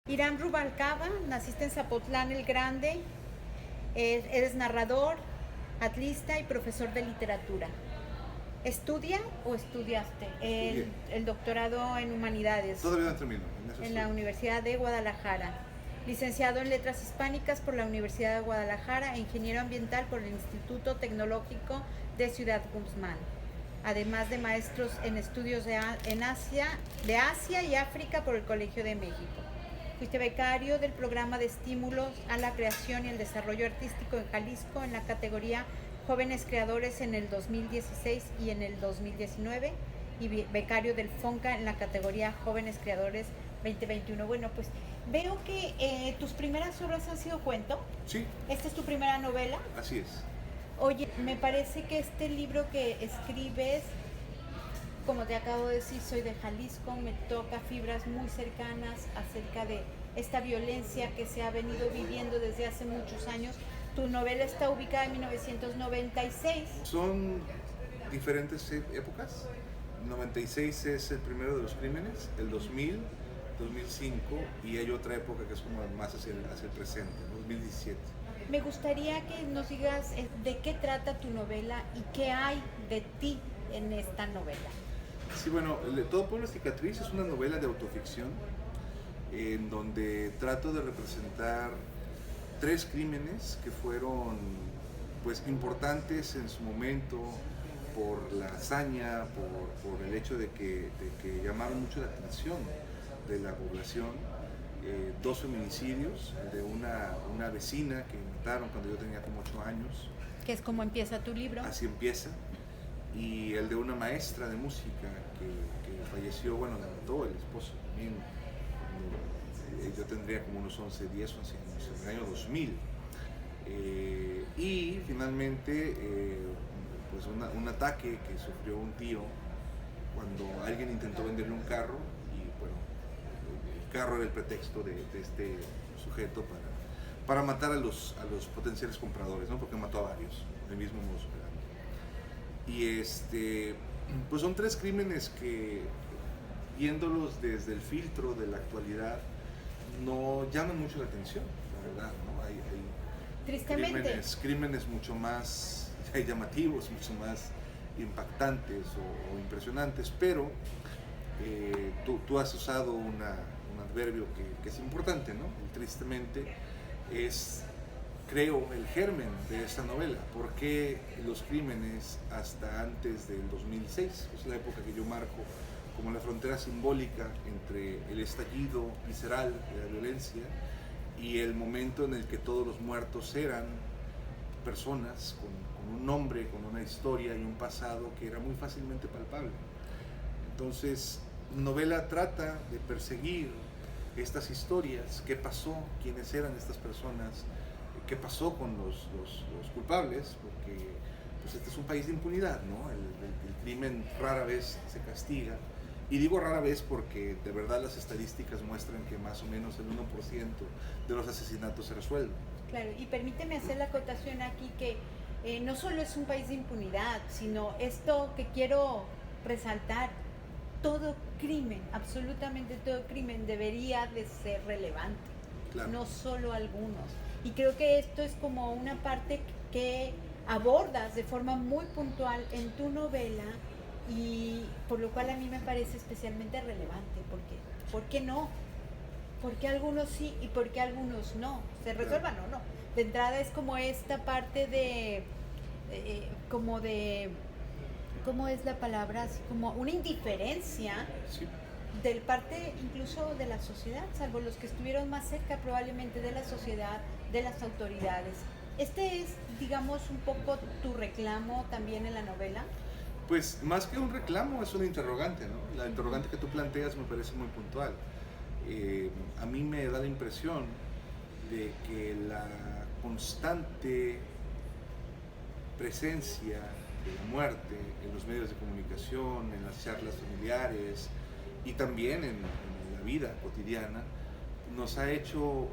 Irán Rubalcaba, naciste en Zapotlán el Grande, eres narrador, atlista y profesor de literatura. ¿Estudia o estudiaste el doctorado en humanidades? Todavía no termino. En la Universidad de Guadalajara. Licenciado en Letras Hispánicas por la Universidad de Guadalajara e ingeniero ambiental por el Instituto Tecnológico de Ciudad Guzmán. Además de maestros en estudios de Asia y África por el Colegio de México. Fuiste becario del programa de estímulos a la creación y el desarrollo artístico en Jalisco en la categoría Jóvenes Creadores en el 2016 y en el 2019 y becario del FONCA en la categoría Jóvenes Creadores 2021. Bueno, pues veo que tus primeras obras han sido cuento. Sí. ¿Esta es tu primera novela? Así es. Oye, me parece que este libro que escribes, como te acabo de decir, soy de Jalisco, me toca fibras muy cercanas acerca de esta violencia que se ha venido viviendo desde hace muchos años. Tu novela está ubicada en 1996. Son diferentes épocas. 96 es el primero de los crímenes, el 2000, 2005 y hay otra época que es como más hacia el presente, 2017. Me gustaría que nos digas de qué trata tu novela y qué hay de ti en esta novela. Sí, bueno, Todo Pueblo es Cicatriz es una novela de autoficción en donde trato de representar 3 crímenes que fueron pues importantes en su momento por la hazaña, por el hecho de que llamaron mucho la atención de la población. 2 feminicidios, de una vecina que mataron cuando yo tenía como 8 años. ¿Qué es como empieza tu libro? Así empieza. Y el de una maestra de música que falleció, bueno, la mató el esposo también, yo tendría como unos 10, 11 años, en el año 2000. Y finalmente, pues un ataque que sufrió un tío cuando alguien intentó venderle un carro y bueno, el carro era el pretexto de este sujeto para matar a los potenciales compradores, ¿no? Porque mató a varios, del mismo modo operandi. Y pues son 3 crímenes que, viéndolos desde el filtro de la actualidad, no llaman mucho la atención, la verdad, ¿no? Hay Tristemente. crímenes mucho más llamativos, mucho más impactantes o impresionantes, pero tú has usado un adverbio que es importante, ¿no? Y tristemente es, creo, el germen de esta novela. ¿Por qué los crímenes hasta antes del 2006? Es la época que yo marco como la frontera simbólica entre el estallido visceral de la violencia y el momento en el que todos los muertos eran personas con un nombre, con una historia y un pasado que era muy fácilmente palpable. Entonces, la novela trata de perseguir estas historias, qué pasó, quiénes eran estas personas, qué pasó con los culpables, porque pues este es un país de impunidad, ¿no? El crimen rara vez se castiga, y digo rara vez porque de verdad las estadísticas muestran que más o menos el 1% de los asesinatos se resuelven. Claro, y permíteme hacer la acotación aquí que no solo es un país de impunidad, sino esto que quiero resaltar, todo crimen, absolutamente todo crimen debería de ser relevante, claro. No solo algunos. Y creo que esto es como una parte que abordas de forma muy puntual en tu novela y por lo cual a mí me parece especialmente relevante, porque ¿por qué no? ¿Por qué algunos sí y por qué algunos no? ¿Se resuelvan o no? De entrada es como esta parte de, como de, ¿cómo es la palabra? Así como una indiferencia sí. Del parte incluso de la sociedad, salvo los que estuvieron más cerca probablemente de la sociedad, de las autoridades. ¿Este es, digamos, un poco tu reclamo también en la novela? Pues más que un reclamo es una interrogante, ¿no? La interrogante que tú planteas me parece muy puntual. A mí me da la impresión de que la constante presencia de la muerte en los medios de comunicación, en las charlas familiares y también en la vida cotidiana nos ha hecho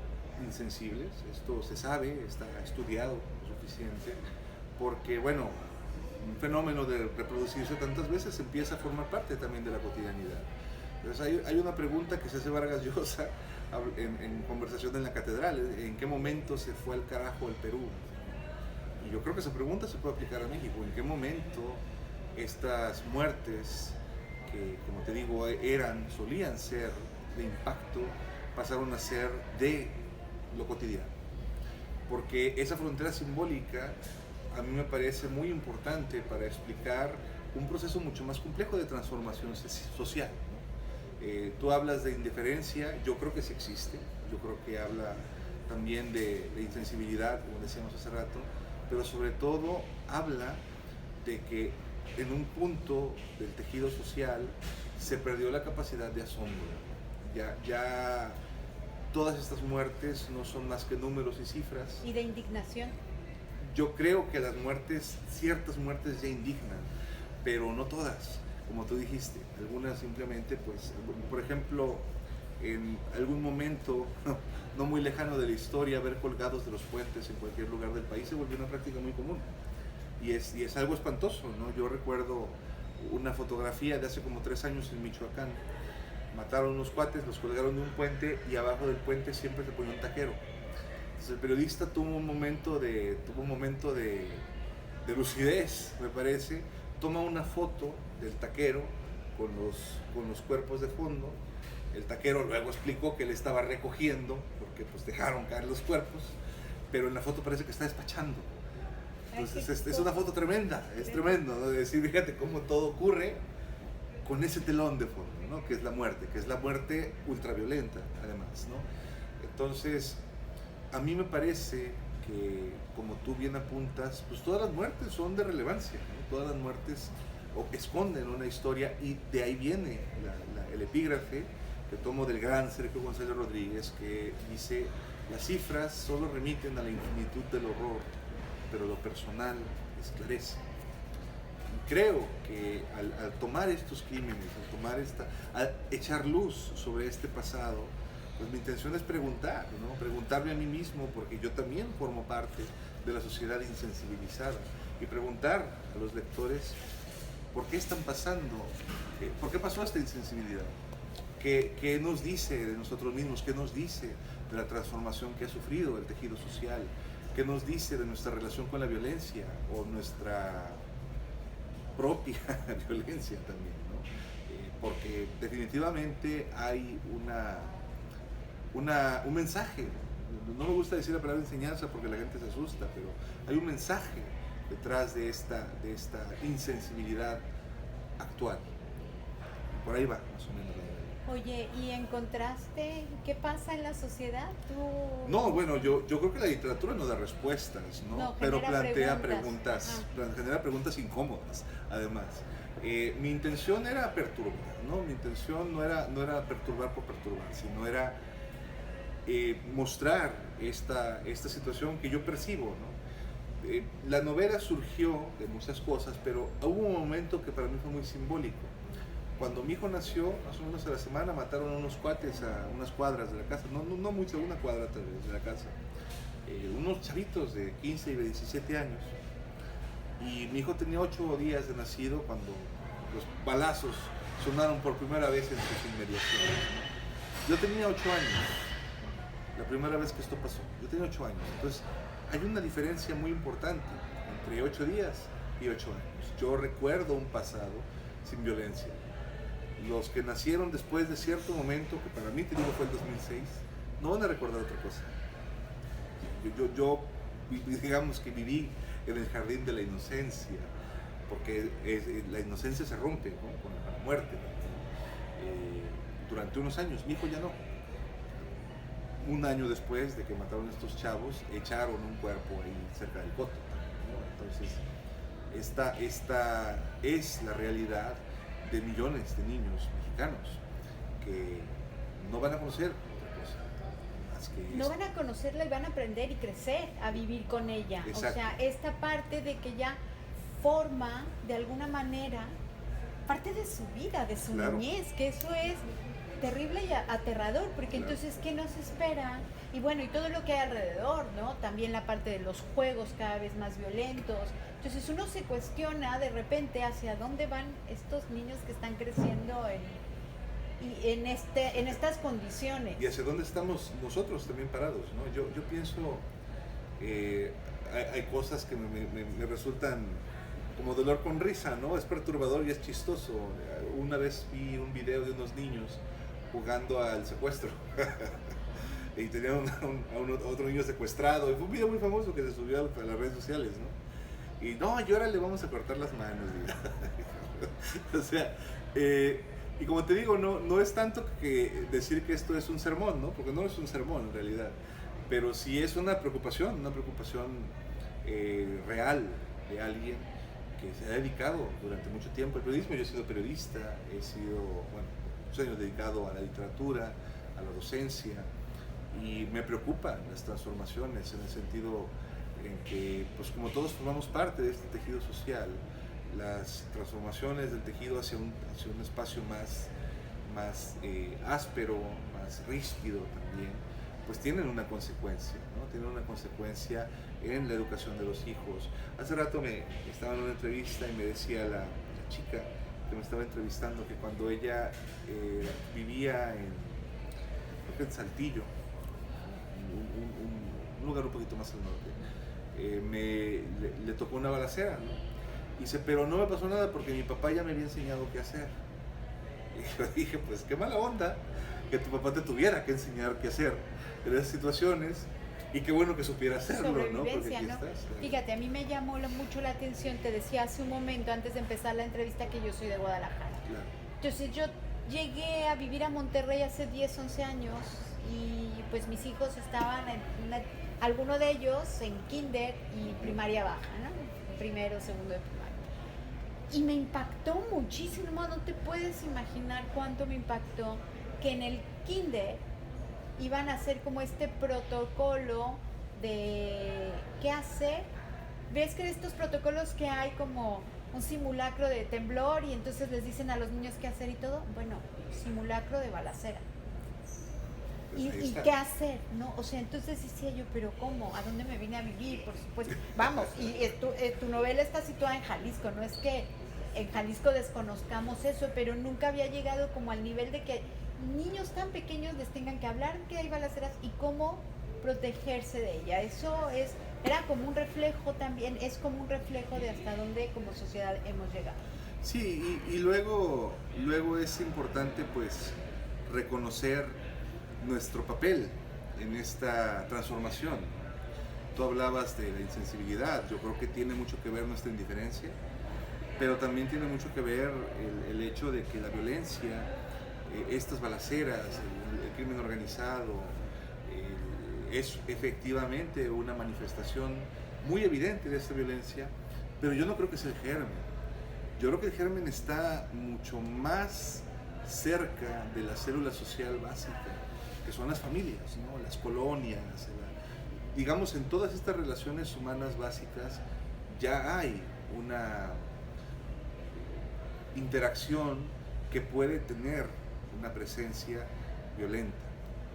insensibles. Esto se sabe, está estudiado lo suficiente, porque bueno, un fenómeno de reproducirse tantas veces empieza a formar parte también de la cotidianidad. Entonces hay una pregunta que se hace Vargas Llosa en conversación en la catedral: ¿en qué momento se fue al carajo el Perú? Y yo creo que esa pregunta se puede aplicar a México. ¿En qué momento estas muertes, que como te digo solían ser de impacto, pasaron a ser de lo cotidiano? Porque esa frontera simbólica a mí me parece muy importante para explicar un proceso mucho más complejo de transformación social, ¿no? Tú hablas de indiferencia, yo creo que sí existe, yo creo que habla también de insensibilidad, como decíamos hace rato, pero sobre todo habla de que en un punto del tejido social se perdió la capacidad de asombro. Ya todas estas muertes no son más que números y cifras. Y de indignación. Yo creo que las muertes, ciertas muertes ya indignan, pero no todas, como tú dijiste. Algunas simplemente, pues, por ejemplo, en algún momento no muy lejano de la historia, ver colgados de los puentes en cualquier lugar del país se volvió una práctica muy común. Y es algo espantoso, ¿no? Yo recuerdo una fotografía de hace como 3 años en Michoacán. Mataron unos cuates, los colgaron de un puente y abajo del puente siempre se ponía un taquero. Entonces el periodista tuvo un momento de lucidez, me parece. Toma una foto del taquero con los cuerpos de fondo. El taquero luego explicó que él estaba recogiendo porque pues dejaron caer los cuerpos, pero en la foto parece que está despachando. Entonces es una foto tremenda, es tremendo, ¿no? De decir, fíjate cómo todo ocurre con ese telón de fondo, ¿no? Que es la muerte ultraviolenta, además, ¿no? Entonces, a mí me parece que, como tú bien apuntas, pues todas las muertes son de relevancia, ¿no? Todas las muertes esconden una historia, y de ahí viene el epígrafe que tomo del gran Sergio González Rodríguez, que dice: las cifras solo remiten a la infinitud del horror, pero lo personal esclarece. Y creo que al tomar estos crímenes, al echar luz sobre este pasado, pues mi intención es preguntar, ¿no? Preguntarme a mí mismo, porque yo también formo parte de la sociedad insensibilizada, y preguntar a los lectores por qué están pasando, por qué pasó esta insensibilidad, qué nos dice de nosotros mismos, qué nos dice de la transformación que ha sufrido el tejido social, qué nos dice de nuestra relación con la violencia o nuestra propia violencia también, ¿no? Porque definitivamente hay un mensaje. No me gusta decir la palabra enseñanza porque la gente se asusta, pero hay un mensaje detrás de esta insensibilidad actual. Por ahí va, más o menos. Oye, ¿y encontraste qué pasa en la sociedad? ¿Tú... No, bueno, yo creo que la literatura no da respuestas, ¿no? No, pero genera plantea preguntas. genera preguntas incómodas, además. Mi intención era perturbar, ¿no? Mi intención no era perturbar por perturbar, sino era mostrar esta situación que yo percibo, ¿no? La novela surgió de muchas cosas, pero hubo un momento que para mí fue muy simbólico. Cuando mi hijo nació, más o menos a la semana, mataron a unos cuates a unas cuadras de la casa, no mucho, una cuadra tal vez de la casa, unos chavitos de 15 y 17 años. Y mi hijo tenía 8 días de nacido cuando los balazos sonaron por primera vez en sus inmediaciones, ¿no? Yo tenía 8 años, la primera vez que esto pasó, yo tenía 8 años. Entonces hay una diferencia muy importante entre 8 días y 8 años. Yo recuerdo un pasado sin violencia. Los que nacieron después de cierto momento, que para mí te digo fue el 2006, no van a recordar otra cosa. Yo digamos que viví en el jardín de la inocencia, porque la inocencia se rompe, ¿no? Con la muerte, ¿no? Durante unos años. Mi hijo ya no. Un año después de que mataron a estos chavos, echaron un cuerpo ahí cerca del coto, ¿no? Entonces, esta es la realidad de millones de niños mexicanos que no van a conocer otra cosa más que no van a conocerla y van a aprender y crecer a vivir con ella. Exacto. O sea, esta parte de que ya forma de alguna manera parte de su vida, de su Claro. niñez, que eso es terrible y aterrador, porque Claro. entonces, ¿qué nos espera? Y bueno, y todo lo que hay alrededor, ¿no? También la parte de los juegos cada vez más violentos. Entonces uno se cuestiona de repente hacia dónde van estos niños que están creciendo en estas condiciones. Y hacia dónde estamos nosotros también parados, ¿no? Yo pienso, hay cosas que me resultan como dolor con risa, ¿no? Es perturbador y es chistoso. Una vez vi un video de unos niños jugando al secuestro y tenían a otro niño secuestrado, y fue un video muy famoso que se subió a las redes sociales, ¿no? Y no, y ahora le vamos a cortar las manos. O sea, y como te digo, no es tanto que decir que esto es un sermón, ¿no? Porque no es un sermón en realidad, pero sí es una preocupación real de alguien que se ha dedicado durante mucho tiempo al periodismo. Yo he sido periodista, he sido, bueno, muchos años dedicado a la literatura, a la docencia, y me preocupan las transformaciones en el sentido en que, pues como todos formamos parte de este tejido social, las transformaciones del tejido hacia un espacio más áspero, más rígido también, pues tienen una consecuencia, ¿no? Tienen una consecuencia en la educación de los hijos. Hace rato estaba en una entrevista y me decía la chica que me estaba entrevistando que cuando ella vivía creo que en Saltillo, un lugar un poquito más al norte, le tocó una balacera, ¿no? Y dice, pero no me pasó nada porque mi papá ya me había enseñado qué hacer. Y yo dije, pues qué mala onda que tu papá te tuviera que enseñar qué hacer en esas situaciones, y qué bueno que supiera hacerlo, ¿no? Porque aquí ¿no? estás, claro. Fíjate, a mí me llamó mucho la atención, te decía hace un momento antes de empezar la entrevista que yo soy de Guadalajara. Claro. Entonces yo llegué a vivir a Monterrey hace 10, 11 años y pues mis hijos estaban, alguno de ellos en kinder y primaria baja, ¿no? Primero, segundo de primaria. Y me impactó muchísimo, no te puedes imaginar cuánto me impactó que en el kinder iban a hacer como este protocolo de qué hacer. ¿Ves que estos protocolos que hay como un simulacro de temblor y entonces les dicen a los niños qué hacer y todo? Bueno, simulacro de balacera. Pues ¿Y qué hacer? ¿No? O sea, entonces decía yo, ¿pero cómo? ¿A dónde me vine a vivir? Por supuesto. Vamos, y tu novela está situada en Jalisco, no es que en Jalisco desconozcamos eso, pero nunca había llegado como al nivel de que niños tan pequeños les tengan que hablar que hay balaceras y cómo protegerse de ella. Eso era como un reflejo también, es como un reflejo de hasta dónde como sociedad hemos llegado. Sí, y luego es importante pues reconocer nuestro papel en esta transformación. Tú hablabas de la insensibilidad, yo creo que tiene mucho que ver nuestra indiferencia, pero también tiene mucho que ver el hecho de que la violencia, estas balaceras, el crimen organizado, es efectivamente una manifestación muy evidente de esta violencia, pero yo no creo que sea el germen. Yo creo que el germen está mucho más cerca de la célula social básica, que son las familias, ¿no? Las colonias, digamos, en todas estas relaciones humanas básicas ya hay una interacción que puede tener una presencia violenta.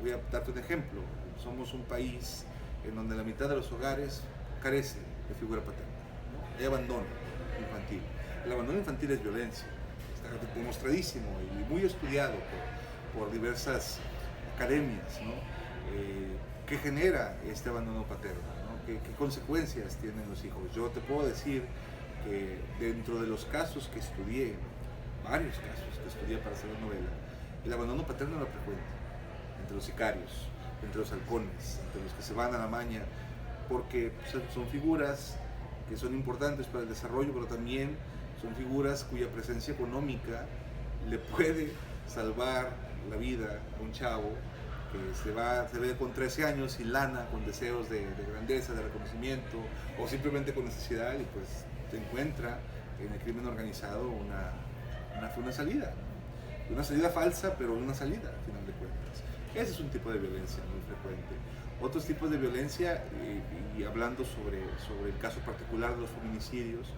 Voy a darte un ejemplo. Somos un país en donde la mitad de los hogares carece de figura paterna, ¿no? Hay abandono infantil. El abandono infantil es violencia, está demostradísimo y muy estudiado por diversas academias, ¿no? ¿Qué genera este abandono paterno, ¿no? ¿Qué consecuencias tienen los hijos? Yo te puedo decir que dentro de los casos que estudié, varios casos que estudié para hacer la novela, el abandono paterno era frecuente entre los sicarios, entre los halcones, entre los que se van a la maña, porque son figuras que son importantes para el desarrollo, pero también son figuras cuya presencia económica le puede salvar la vida a un chavo que se ve con 13 años sin lana, con deseos de grandeza, de reconocimiento, o simplemente con necesidad, y pues se encuentra en el crimen organizado una salida, ¿no? Una salida falsa, pero una salida al final de cuentas. Ese es un tipo de violencia muy frecuente. Otros tipos de violencia, y hablando sobre el caso particular de los feminicidios,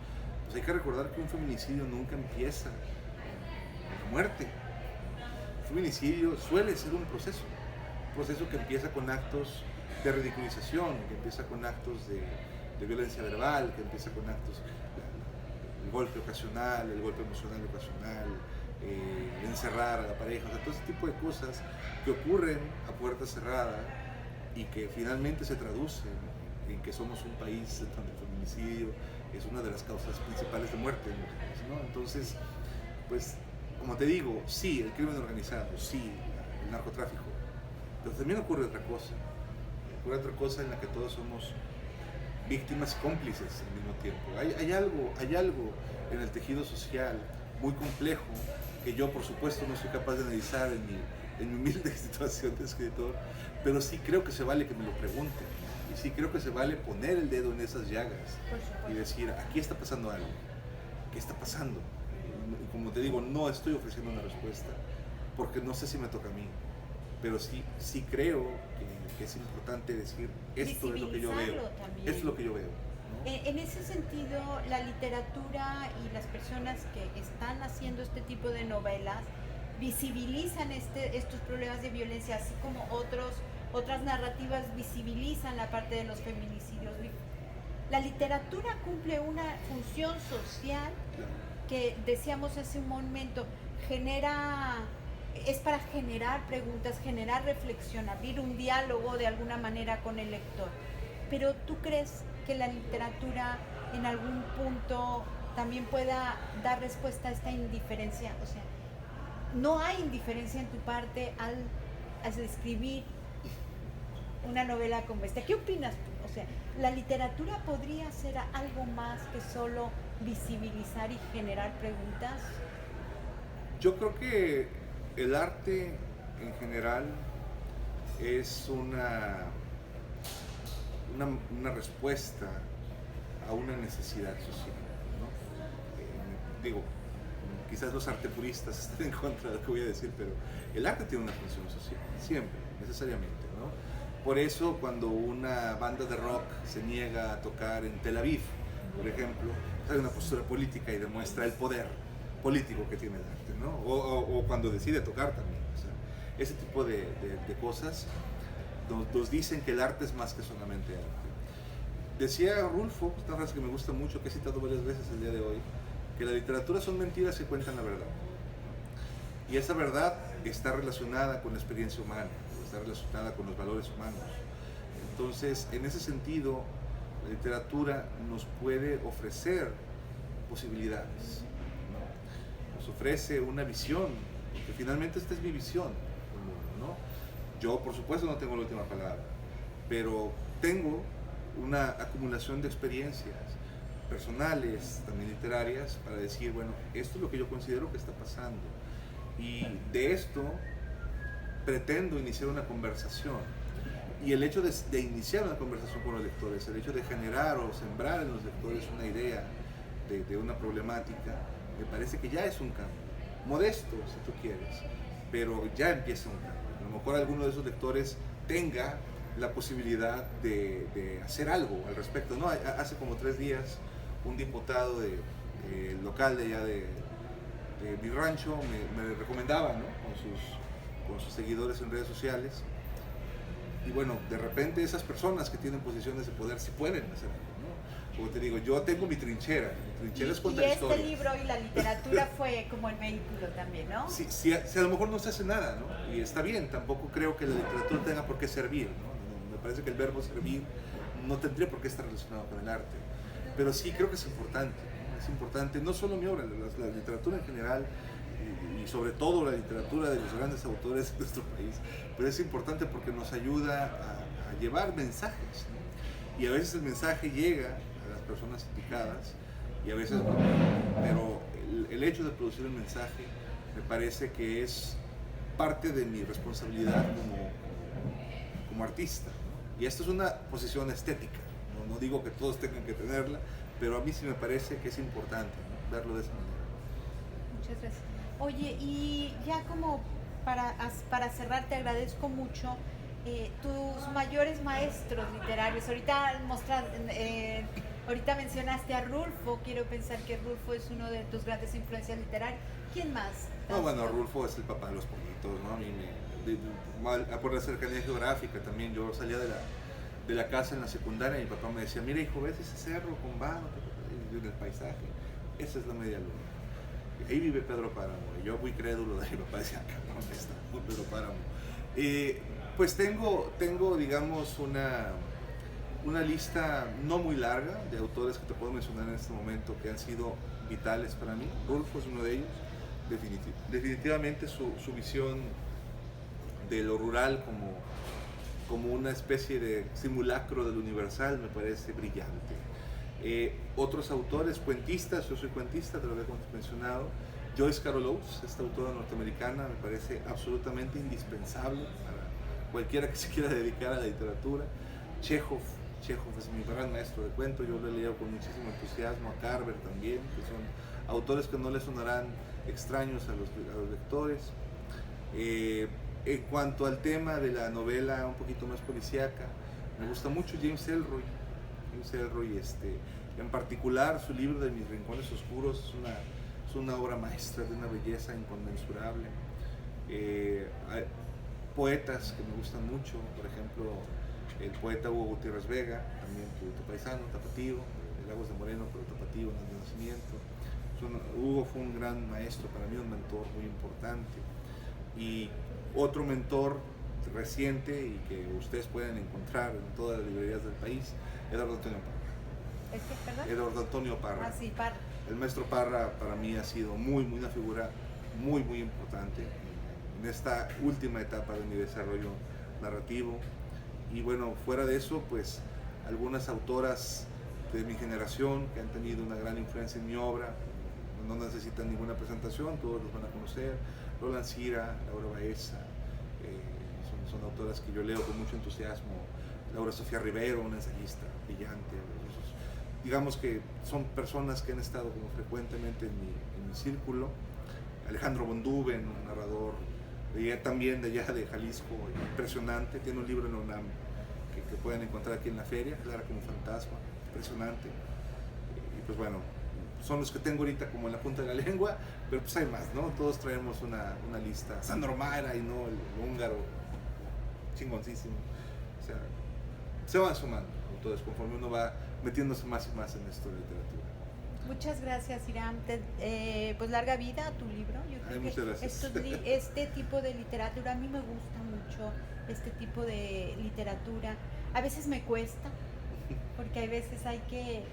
pues hay que recordar que un feminicidio nunca empieza en la muerte. El feminicidio suele ser un proceso que empieza con actos de ridiculización, que empieza con actos de violencia verbal, que empieza con actos, el golpe ocasional, el golpe emocional ocasional, encerrar a la pareja, o sea, todo ese tipo de cosas que ocurren a puerta cerrada y que finalmente se traducen en que somos un país donde el feminicidio es una de las causas principales de muerte en mujeres, ¿no? Entonces, pues, como te digo, sí, el crimen organizado, sí, el narcotráfico, pero también ocurre otra cosa en la que todos somos víctimas y cómplices al mismo tiempo. Hay algo en el tejido social muy complejo que yo, por supuesto, no soy capaz de analizar en mi humilde situación de escritor, pero sí creo que se vale que me lo pregunten, y sí creo que se vale poner el dedo en esas llagas y decir, aquí está pasando algo, ¿qué está pasando? Y como te digo, no estoy ofreciendo una respuesta, porque no sé si me toca a mí, pero sí creo que es importante decir, esto es lo que yo veo, también. esto es lo que yo veo, ¿no? En ese sentido, la literatura y las personas que están haciendo este tipo de novelas visibilizan estos problemas de violencia, así como otras narrativas visibilizan la parte de los feminicidios. La literatura cumple una función social que decíamos hace un momento, es para generar preguntas, generar reflexión, abrir un diálogo de alguna manera con el lector. Pero ¿tú crees que la literatura en algún punto también pueda dar respuesta a esta indiferencia? O sea, no hay indiferencia en tu parte al escribir una novela como esta. ¿Qué opinas tú? O sea, ¿la literatura podría ser algo más que solo visibilizar y generar preguntas? Yo creo que el arte en general es una respuesta a una necesidad social, ¿no? Digo, quizás los artepuristas estén en contra de lo que voy a decir, pero el arte tiene una función social, siempre, necesariamente, ¿no? Por eso cuando una banda de rock se niega a tocar en Tel Aviv, por ejemplo, hay una postura política y demuestra el poder político que tiene el arte, ¿no? O cuando decide tocar también, o sea, ese tipo de cosas nos dicen que el arte es más que solamente arte. Decía Rulfo, esta frase que me gusta mucho, que he citado varias veces el día de hoy, que la literatura son mentiras que cuentan la verdad. Y esa verdad está relacionada con la experiencia humana, está relacionada con los valores humanos. Entonces, en ese sentido, la literatura nos puede ofrecer posibilidades, ¿no? Nos ofrece una visión, porque finalmente esta es mi visión del mundo, ¿no? Yo, por supuesto, no tengo la última palabra, pero tengo una acumulación de experiencias personales, también literarias, para decir, bueno, esto es lo que yo considero que está pasando. Y de esto pretendo iniciar una conversación. Y el hecho de iniciar una conversación con los lectores, el hecho de generar o sembrar en los lectores una idea de una problemática, me parece que ya es un cambio. Modesto, si tú quieres, pero ya empieza un cambio. A lo mejor alguno de esos lectores tenga la posibilidad de hacer algo al respecto, ¿no? Hace como 3 días un diputado local de allá de mi rancho me recomendaba, ¿no? con sus seguidores en redes sociales, y bueno, de repente esas personas que tienen posiciones de poder sí pueden hacer algo, ¿no? Como te digo, yo tengo mi trinchera es contar historias. Y este libro y la literatura fue como el vehículo también, ¿no? Sí, a lo mejor no se hace nada, ¿no? Y está bien, tampoco creo que la literatura tenga por qué servir, ¿no? Me parece que el verbo servir no tendría por qué estar relacionado con el arte, pero sí creo que es importante, ¿no? Es importante, no solo mi obra, la literatura en general, y sobre todo la literatura de los grandes autores de nuestro país, pero es importante porque nos ayuda a llevar mensajes, ¿no? Y a veces el mensaje llega a las personas indicadas y a veces no, pero el hecho de producir el mensaje me parece que es parte de mi responsabilidad como artista, ¿no? Y esto es una posición estética, no digo que todos tengan que tenerla, pero a mí sí me parece que es importante, ¿no? Verlo de esa manera. Muchas gracias. Oye, y ya como para cerrar, te agradezco mucho tus mayores maestros literarios. Ahorita mencionaste a Rulfo, quiero pensar que Rulfo es uno de tus grandes influencias literarias. ¿Quién más? No, bueno, Rulfo es el papá de los pollitos, ¿no? A mí por la cercanía geográfica también, yo salía de la casa en la secundaria y mi papá me decía, mira hijo, ¿ves ese cerro con vano en el paisaje? Esa es la media luna. Ahí vive Pedro Páramo. Y yo muy crédulo de mi papá decía, cabrón, está Pedro Páramo. Pues tengo, digamos, una lista no muy larga de autores que te puedo mencionar en este momento que han sido vitales para mí. Rulfo es uno de ellos. Definitivamente su visión de lo rural como una especie de simulacro del universal me parece brillante. Otros autores, cuentistas, yo soy cuentista, te lo había mencionado. Joyce Carol Oates, esta autora norteamericana, me parece absolutamente indispensable para cualquiera que se quiera dedicar a la literatura. Chekhov es mi gran maestro de cuento, yo lo he leído con muchísimo entusiasmo. A Carver también, que son autores que no les sonarán extraños a los lectores. En cuanto al tema de la novela un poquito más policíaca, me gusta mucho James Ellroy, en particular su libro de Mis Rincones Oscuros es una obra maestra de una belleza inconmensurable. Hay poetas que me gustan mucho, por ejemplo el poeta Hugo Gutiérrez Vega, también tu paisano, tapatío, de Lagos de Moreno, pero tapatío en el nacimiento. Hugo fue un gran maestro para mí, un mentor muy importante. Y otro mentor reciente y que ustedes pueden encontrar en todas las librerías del país, Eduardo Antonio Parra. ¿Es que, perdón? Eduardo Antonio Parra. Ah, sí, Parra. El maestro Parra para mí ha sido una figura muy importante en esta última etapa de mi desarrollo narrativo. Y bueno, fuera de eso, pues algunas autoras de mi generación que han tenido una gran influencia en mi obra, no necesitan ninguna presentación, todos los van a conocer. Roland Cira, Laura Baeza, son autoras que yo leo con mucho entusiasmo. Laura Sofía Rivero, una ensayista brillante. Digamos que son personas que han estado como frecuentemente en mi círculo. Alejandro Bonduben, un narrador también de allá de Jalisco, impresionante. Tiene un libro en la UNAM que pueden encontrar aquí en la feria, Clara como fantasma, impresionante. Y pues bueno, son los que tengo ahorita como en la punta de la lengua, pero pues hay más, ¿no? Todos traemos una lista. Sandro Mara, y no, el húngaro, chingoncísimo. O sea, se van sumando autores conforme uno va metiéndose más y más en esto de literatura. Muchas gracias, Hiram. Pues larga vida a tu libro. Yo creo muchas gracias. Este tipo de literatura, a mí me gusta mucho este tipo de literatura. A veces me cuesta, porque a veces hay que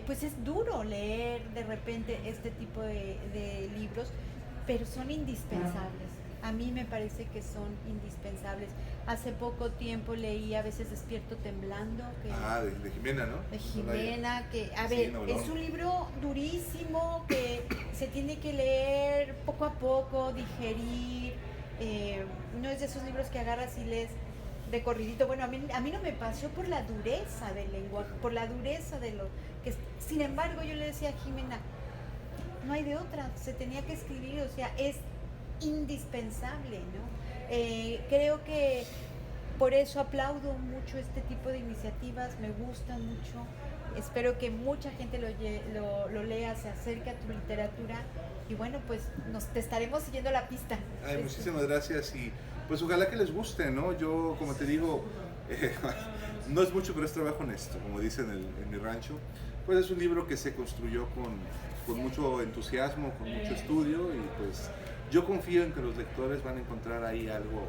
pues es duro leer de repente este tipo de libros, pero son indispensables. A mí me parece que son indispensables. Hace poco tiempo leí A veces despierto temblando. De Jimena, ¿no? De Jimena, que, a ver, es un libro durísimo que se tiene que leer poco a poco, digerir. No es de esos libros que agarras y lees de corridito. Bueno, a mí no me pasó por la dureza del lenguaje, por la dureza de lo que... Sin embargo, yo le decía a Jimena, no hay de otra, se tenía que escribir, o sea, es indispensable, ¿no? Creo que por eso aplaudo mucho este tipo de iniciativas, me gustan mucho. Espero que mucha gente lo lea, se acerque a tu literatura y bueno, pues te estaremos siguiendo la pista. Ay, muchísimas gracias y pues ojalá que les guste, ¿no? Yo, como te digo, no es mucho, pero es trabajo honesto, como dicen en mi rancho. Pues es un libro que se construyó con mucho entusiasmo, con mucho estudio y pues yo confío en que los lectores van a encontrar ahí algo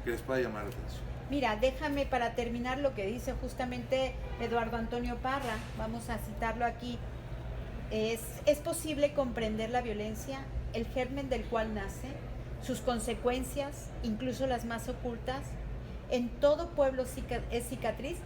que les pueda llamar la atención. Mira, déjame para terminar lo que dice justamente Eduardo Antonio Parra, vamos a citarlo aquí. Es posible comprender la violencia, el germen del cual nace, sus consecuencias, incluso las más ocultas. En todo pueblo es cicatriz,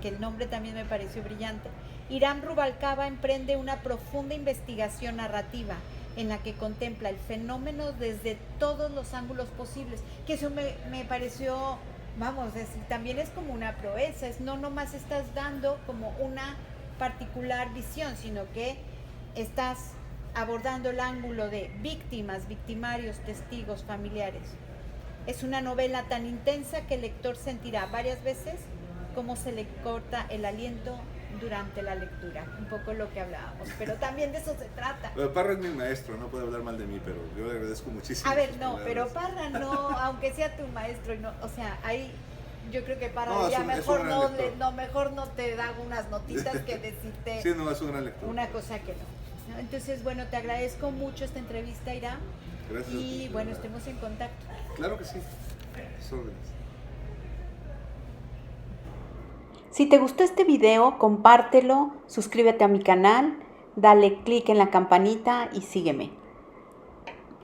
que el nombre también me pareció brillante. Hiram Rubalcaba emprende una profunda investigación narrativa en la que contempla el fenómeno desde todos los ángulos posibles, que eso me pareció, vamos, también es como una proeza, no nomás estás dando como una particular visión, sino que estás abordando el ángulo de víctimas, victimarios, testigos, familiares. Es una novela tan intensa que el lector sentirá varias veces cómo se le corta el aliento durante la lectura, un poco lo que hablábamos, pero también de eso se trata. Pero Parra es mi maestro, no puede hablar mal de mí, pero yo le agradezco muchísimo. A ver, no, pero Parra no, aunque sea tu maestro, y no, o sea, ahí yo creo que Parra no, ya mejor no te da unas notitas que decirte sí, no, es un gran lector. una cosa que no. ¿no? Entonces, bueno, te agradezco mucho esta entrevista, Ira. Gracias a ti, Y bueno, Fernanda. estemos en contacto. Claro que sí. Sus órdenes. Si te gustó este video, compártelo, suscríbete a mi canal, dale click en la campanita y sígueme.